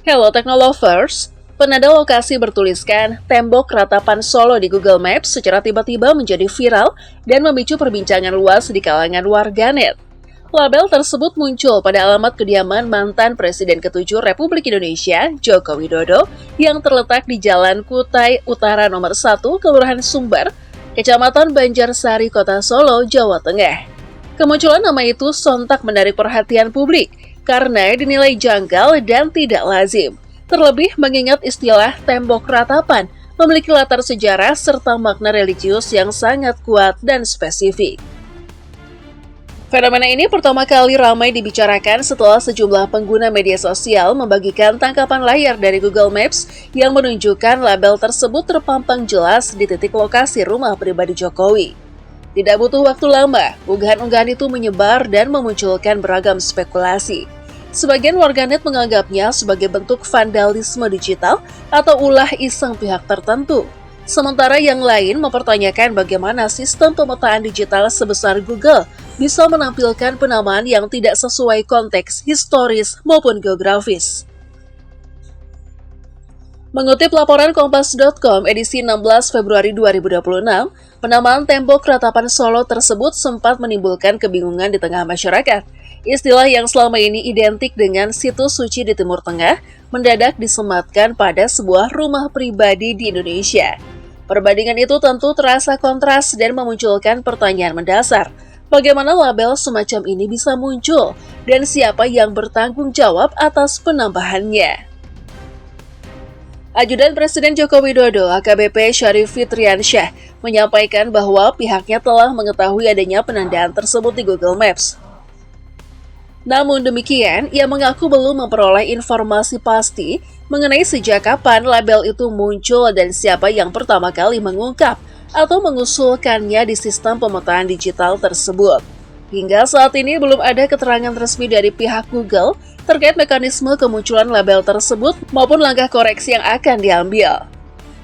Hello Technolovers, penanda lokasi bertuliskan tembok ratapan Solo di Google Maps secara tiba-tiba menjadi viral dan memicu perbincangan luas di kalangan warganet. Label tersebut muncul pada alamat kediaman mantan Presiden ke-7 Republik Indonesia, Joko Widodo, yang terletak di Jalan Kutai Utara nomor 1, Kelurahan Sumber, Kecamatan Banjarsari, Kota Solo, Jawa Tengah. Kemunculan nama itu sontak menarik perhatian publik karena dinilai janggal dan tidak lazim. Terlebih mengingat istilah tembok ratapan memiliki latar sejarah serta makna religius yang sangat kuat dan spesifik. Fenomena ini pertama kali ramai dibicarakan setelah sejumlah pengguna media sosial membagikan tangkapan layar dari Google Maps yang menunjukkan label tersebut terpampang jelas di titik lokasi rumah pribadi Jokowi. Tidak butuh waktu lama, unggahan-unggahan itu menyebar dan memunculkan beragam spekulasi. Sebagian warganet menganggapnya sebagai bentuk vandalisme digital atau ulah iseng pihak tertentu. Sementara yang lain mempertanyakan bagaimana sistem pemetaan digital sebesar Google bisa menampilkan penamaan yang tidak sesuai konteks historis maupun geografis. Mengutip laporan Kompas.com edisi 16 Februari 2026, penamaan tembok ratapan Solo tersebut sempat menimbulkan kebingungan di tengah masyarakat. Istilah yang selama ini identik dengan situs suci di Timur Tengah mendadak disematkan pada sebuah rumah pribadi di Indonesia. Perbandingan itu tentu terasa kontras dan memunculkan pertanyaan mendasar. Bagaimana label semacam ini bisa muncul dan siapa yang bertanggung jawab atas penambahannya? Ajudan Presiden Joko Widodo, AKBP Syarif Fitriansyah, menyampaikan bahwa pihaknya telah mengetahui adanya penandaan tersebut di Google Maps. Namun demikian, ia mengaku belum memperoleh informasi pasti mengenai sejak kapan label itu muncul dan siapa yang pertama kali mengungkap atau mengusulkannya di sistem pemetaan digital tersebut. Hingga saat ini belum ada keterangan resmi dari pihak Google terkait mekanisme kemunculan label tersebut maupun langkah koreksi yang akan diambil.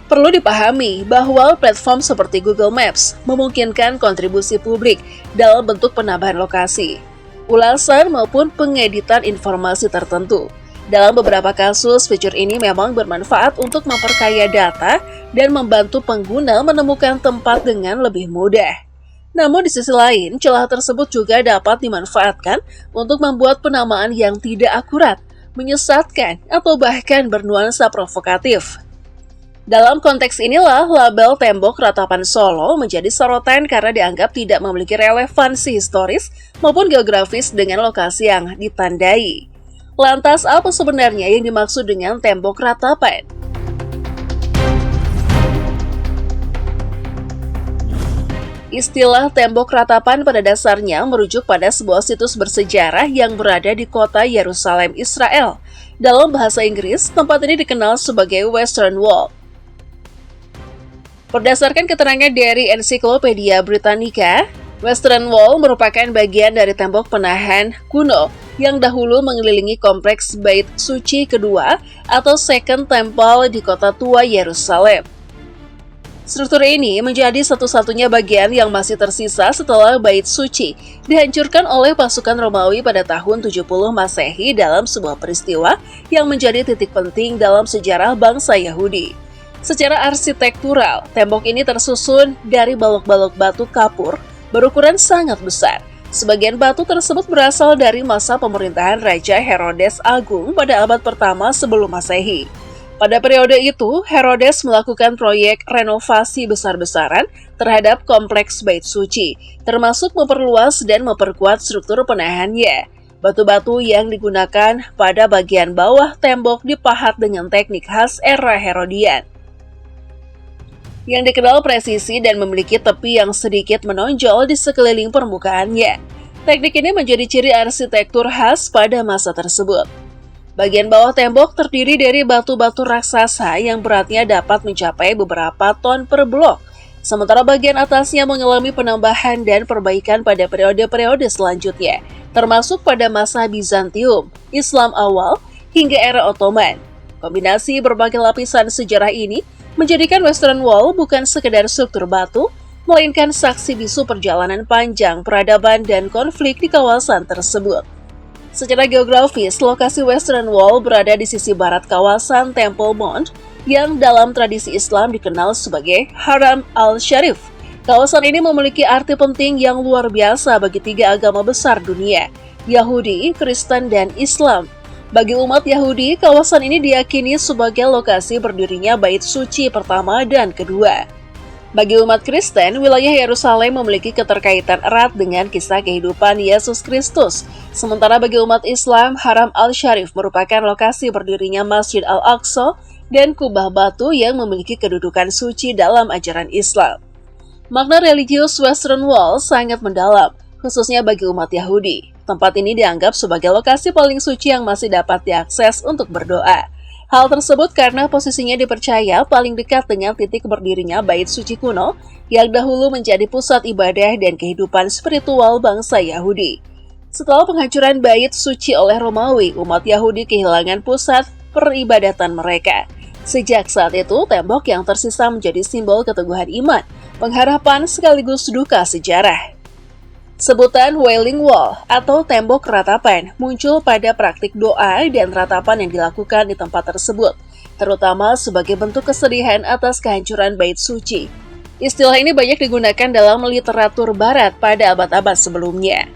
Perlu dipahami bahwa platform seperti Google Maps memungkinkan kontribusi publik dalam bentuk penambahan lokasi, ulasan maupun pengeditan informasi tertentu. Dalam beberapa kasus, fitur ini memang bermanfaat untuk memperkaya data dan membantu pengguna menemukan tempat dengan lebih mudah. Namun di sisi lain, celah tersebut juga dapat dimanfaatkan untuk membuat penamaan yang tidak akurat, menyesatkan, atau bahkan bernuansa provokatif. Dalam konteks inilah, label tembok ratapan Solo menjadi sorotan karena dianggap tidak memiliki relevansi historis maupun geografis dengan lokasi yang ditandai. Lantas, apa sebenarnya yang dimaksud dengan tembok ratapan? Istilah tembok ratapan pada dasarnya merujuk pada sebuah situs bersejarah yang berada di kota Yerusalem, Israel. Dalam bahasa Inggris, tempat ini dikenal sebagai Western Wall. Berdasarkan keterangan dari Ensiklopedia Britannica, Western Wall merupakan bagian dari tembok penahan kuno yang dahulu mengelilingi kompleks Bait Suci kedua atau Second Temple di kota tua Yerusalem. Struktur ini menjadi satu-satunya bagian yang masih tersisa setelah Bait Suci dihancurkan oleh pasukan Romawi pada tahun 70 Masehi dalam sebuah peristiwa yang menjadi titik penting dalam sejarah bangsa Yahudi. Secara arsitektural, tembok ini tersusun dari balok-balok batu kapur berukuran sangat besar. Sebagian batu tersebut berasal dari masa pemerintahan Raja Herodes Agung pada abad pertama sebelum Masehi. Pada periode itu, Herodes melakukan proyek renovasi besar-besaran terhadap kompleks Bait Suci, termasuk memperluas dan memperkuat struktur penahannya. Batu-batu yang digunakan pada bagian bawah tembok dipahat dengan teknik khas era Herodian, yang dikenal presisi dan memiliki tepi yang sedikit menonjol di sekeliling permukaannya. Teknik ini menjadi ciri arsitektur khas pada masa tersebut. Bagian bawah tembok terdiri dari batu-batu raksasa yang beratnya dapat mencapai beberapa ton per blok. Sementara bagian atasnya mengalami penambahan dan perbaikan pada periode-periode selanjutnya, termasuk pada masa Bizantium, Islam awal, hingga era Ottoman. Kombinasi berbagai lapisan sejarah ini menjadikan Western Wall bukan sekedar struktur batu, melainkan saksi bisu perjalanan panjang peradaban dan konflik di kawasan tersebut. Secara geografis, lokasi Western Wall berada di sisi barat kawasan Temple Mount yang dalam tradisi Islam dikenal sebagai Haram al-Sharif. Kawasan ini memiliki arti penting yang luar biasa bagi tiga agama besar dunia, Yahudi, Kristen, dan Islam. Bagi umat Yahudi, kawasan ini diyakini sebagai lokasi berdirinya Bait Suci pertama dan kedua. Bagi umat Kristen, wilayah Yerusalem memiliki keterkaitan erat dengan kisah kehidupan Yesus Kristus. Sementara bagi umat Islam, Haram al-Sharif merupakan lokasi berdirinya Masjid Al-Aqsa dan kubah batu yang memiliki kedudukan suci dalam ajaran Islam. Makna religius Western Wall sangat mendalam, khususnya bagi umat Yahudi. Tempat ini dianggap sebagai lokasi paling suci yang masih dapat diakses untuk berdoa. Hal tersebut karena posisinya dipercaya paling dekat dengan titik berdirinya Bait Suci kuno yang dahulu menjadi pusat ibadah dan kehidupan spiritual bangsa Yahudi. Setelah penghancuran Bait Suci oleh Romawi, umat Yahudi kehilangan pusat peribadatan mereka. Sejak saat itu, tembok yang tersisa menjadi simbol keteguhan iman, pengharapan sekaligus duka sejarah. Sebutan Wailing Wall atau tembok ratapan muncul pada praktik doa dan ratapan yang dilakukan di tempat tersebut, terutama sebagai bentuk kesedihan atas kehancuran Bait Suci. Istilah ini banyak digunakan dalam literatur barat pada abad-abad sebelumnya.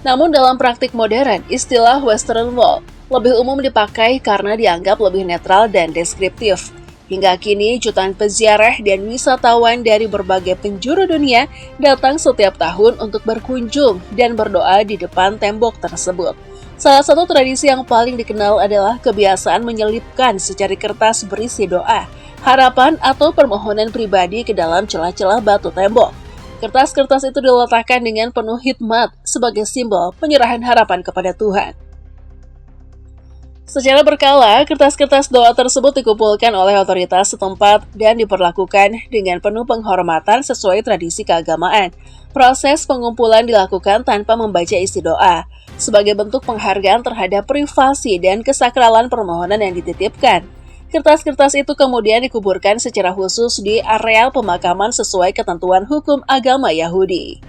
Namun dalam praktik modern, istilah Western Wall lebih umum dipakai karena dianggap lebih netral dan deskriptif. Hingga kini, jutaan peziarah dan wisatawan dari berbagai penjuru dunia datang setiap tahun untuk berkunjung dan berdoa di depan tembok tersebut. Salah satu tradisi yang paling dikenal adalah kebiasaan menyelipkan secari kertas berisi doa, harapan atau permohonan pribadi ke dalam celah-celah batu tembok. Kertas-kertas itu diletakkan dengan penuh hikmat sebagai simbol penyerahan harapan kepada Tuhan. Secara berkala, kertas-kertas doa tersebut dikumpulkan oleh otoritas setempat dan diperlakukan dengan penuh penghormatan sesuai tradisi keagamaan. Proses pengumpulan dilakukan tanpa membaca isi doa, sebagai bentuk penghargaan terhadap privasi dan kesakralan permohonan yang dititipkan. Kertas-kertas itu kemudian dikuburkan secara khusus di areal pemakaman sesuai ketentuan hukum agama Yahudi.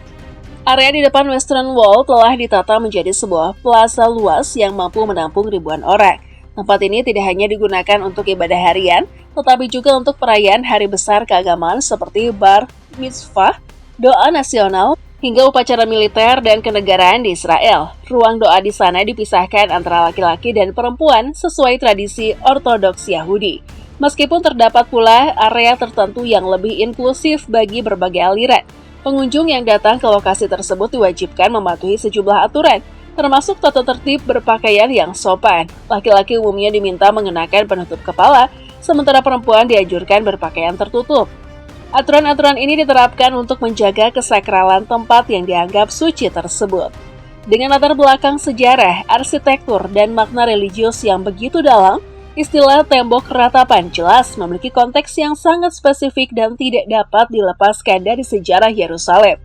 Area di depan Western Wall telah ditata menjadi sebuah plaza luas yang mampu menampung ribuan orang. Tempat ini tidak hanya digunakan untuk ibadah harian, tetapi juga untuk perayaan hari besar keagamaan seperti bar mitzvah, doa nasional, hingga upacara militer dan kenegaraan di Israel. Ruang doa di sana dipisahkan antara laki-laki dan perempuan sesuai tradisi Ortodoks Yahudi. Meskipun terdapat pula area tertentu yang lebih inklusif bagi berbagai aliran. Pengunjung yang datang ke lokasi tersebut diwajibkan mematuhi sejumlah aturan, termasuk tata tertib berpakaian yang sopan. Laki-laki umumnya diminta mengenakan penutup kepala, sementara perempuan dianjurkan berpakaian tertutup. Aturan-aturan ini diterapkan untuk menjaga kesakralan tempat yang dianggap suci tersebut. Dengan latar belakang sejarah, arsitektur, dan makna religius yang begitu dalam, istilah tembok ratapan jelas memiliki konteks yang sangat spesifik dan tidak dapat dilepaskan dari sejarah Yerusalem.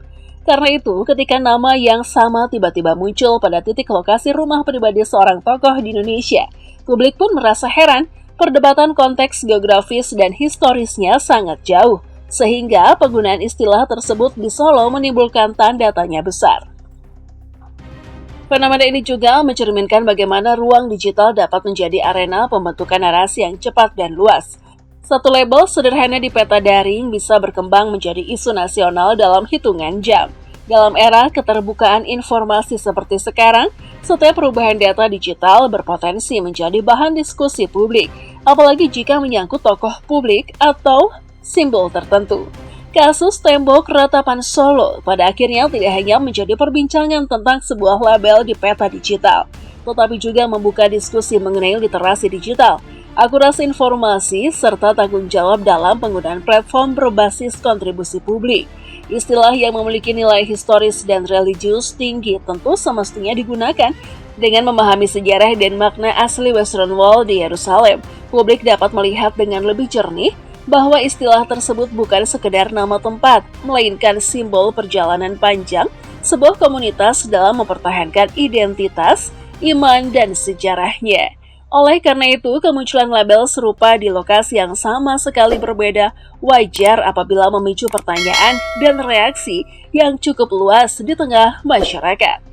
Karena itu, ketika nama yang sama tiba-tiba muncul pada titik lokasi rumah pribadi seorang tokoh di Indonesia, publik pun merasa heran, perdebatan konteks geografis dan historisnya sangat jauh, sehingga penggunaan istilah tersebut di Solo menimbulkan tanda tanya besar. Fenomena ini juga mencerminkan bagaimana ruang digital dapat menjadi arena pembentukan narasi yang cepat dan luas. Satu label sederhana di peta daring bisa berkembang menjadi isu nasional dalam hitungan jam. Dalam era keterbukaan informasi seperti sekarang, setiap perubahan data digital berpotensi menjadi bahan diskusi publik, apalagi jika menyangkut tokoh publik atau simbol tertentu. Kasus tembok ratapan Solo pada akhirnya tidak hanya menjadi perbincangan tentang sebuah label di peta digital, tetapi juga membuka diskusi mengenai literasi digital, akurasi informasi, serta tanggung jawab dalam penggunaan platform berbasis kontribusi publik. Istilah yang memiliki nilai historis dan religius tinggi tentu semestinya digunakan. Dengan memahami sejarah dan makna asli Western Wall di Yerusalem, publik dapat melihat dengan lebih jernih bahwa istilah tersebut bukan sekedar nama tempat, melainkan simbol perjalanan panjang sebuah komunitas dalam mempertahankan identitas, iman, dan sejarahnya. Oleh karena itu, kemunculan label serupa di lokasi yang sama sekali berbeda wajar apabila memicu pertanyaan dan reaksi yang cukup luas di tengah masyarakat.